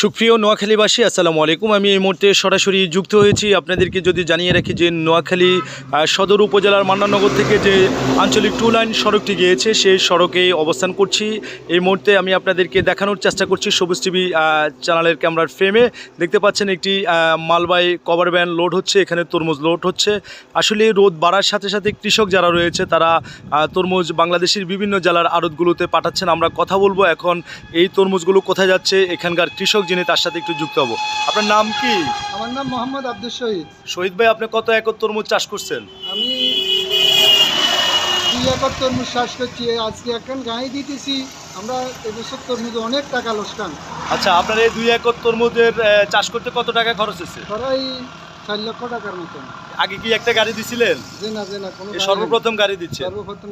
সুপ্রিয় নোয়াখালীবাসী, আসসালামু আলাইকুম। আমি এই মুহূর্তে সরাসরি যুক্ত হয়েছি। আপনাদেরকে যদি জানিয়ে রাখি যে নোয়াখালী সদর উপজেলার মান্নাননগর থেকে যে আঞ্চলিক টু লাইন সড়কটি গিয়েছে সেই সড়কে অবস্থান করছি। এই মুহূর্তে আমি আপনাদেরকে দেখানোর চেষ্টা করছি সবুজ টিভি চ্যানেলের ক্যামেরার ফ্রেমে। দেখতে পাচ্ছেন একটি মালবাহী কভার ভ্যান লোড হচ্ছে, এখানে তরমুজ লোড হচ্ছে। আসলে রোদ বাড়ার সাথে সাথে কৃষক যারা রয়েছে তারা তরমুজ বাংলাদেশের বিভিন্ন জেলার আড়তগুলোতে পাঠাচ্ছেন। আমরা কথা বলবো এখন এই তরমুজগুলো কোথায় যাচ্ছে, এখানকার কৃষক যিনি তার সাথে একটু যুক্ত হব। আপনার নাম কি? আমার নাম মোহাম্মদ আব্দুল শহীদ। শহীদ ভাই, আপনি কত একর তরমুজ চাষ করছেন? আমি 2 একর তরমুজ চাষ করছি। আজকে এখন গাঁয়ে দিতেছি। আমরা এবছর তরমুজ অনেক টাকা লোকসান। আচ্ছা, আপনার এই 2 একর তরমুজের চাষ করতে কত টাকা খরচ হয়েছে? প্রায় 4 লক্ষ টাকার মতন। আগে কি একটা গাড়ি দিছিলেন? যে না কোনো সর্বপ্রথম গাড়ি দিচ্ছে?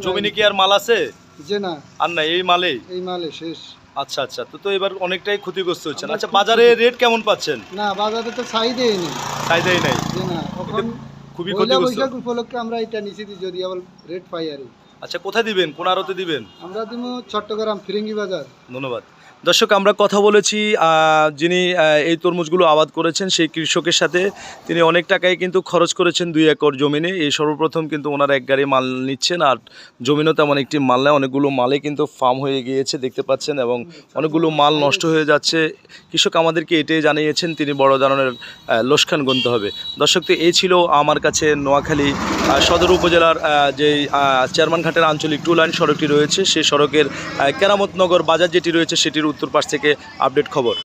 জমিনে কি আর মাল আছে? যে না, আর না, এই মালে শেষ। আচ্ছা আচ্ছা, তো এবার অনেকটাই ক্ষতিগ্রস্ত হচ্ছেন। আচ্ছা, বাজারে রেট কেমন পাচ্ছেন? না, বাজারে তো চাহিদাই নেই। চাহিদাই নাই? যে না, এখন খুবই ক্ষতিগ্রস্ত। বৈশাখ উপলক্ষে আমরা এটা নিচে যদি আবার রেট পাই আর। আচ্ছা, কোথায় দিবেন, কোন আড়তে দিবেন? আমরা দিব চট্টগ্রাম ফিরিঙ্গি বাজার। ধন্যবাদ। দর্শক, আমরা কথা বলেছি যিনি এই তরমুজগুলো আবাদ করেছেন সেই কৃষকের সাথে। তিনি অনেক টাকাই কিন্তু খরচ করেছেন 2 একর জমিনে। এই সর্বপ্রথম কিন্তু ওনারা এক গাড়ি মাল নিচ্ছেন, আর জমিনও তেমন একটি মাল নেয়। অনেকগুলো মালে কিন্তু ফার্ম হয়ে গিয়েছে দেখতে পাচ্ছেন, এবং অনেকগুলো মাল নষ্ট হয়ে যাচ্ছে। কৃষক আমাদেরকে এটাই জানিয়েছেন তিনি বড় ধরনের লোকসান গুনতে হবে। দর্শক, তো এই ছিল আমার কাছে নোয়াখালী সদর উপজেলার যেই চেয়ারম্যানঘাটের আঞ্চলিক টু লাইন সড়কটি রয়েছে সেই সড়কের কেরামতনগর বাজার যেটি রয়েছে সেটির উত্তর পাশ থেকে আপডেট খবর।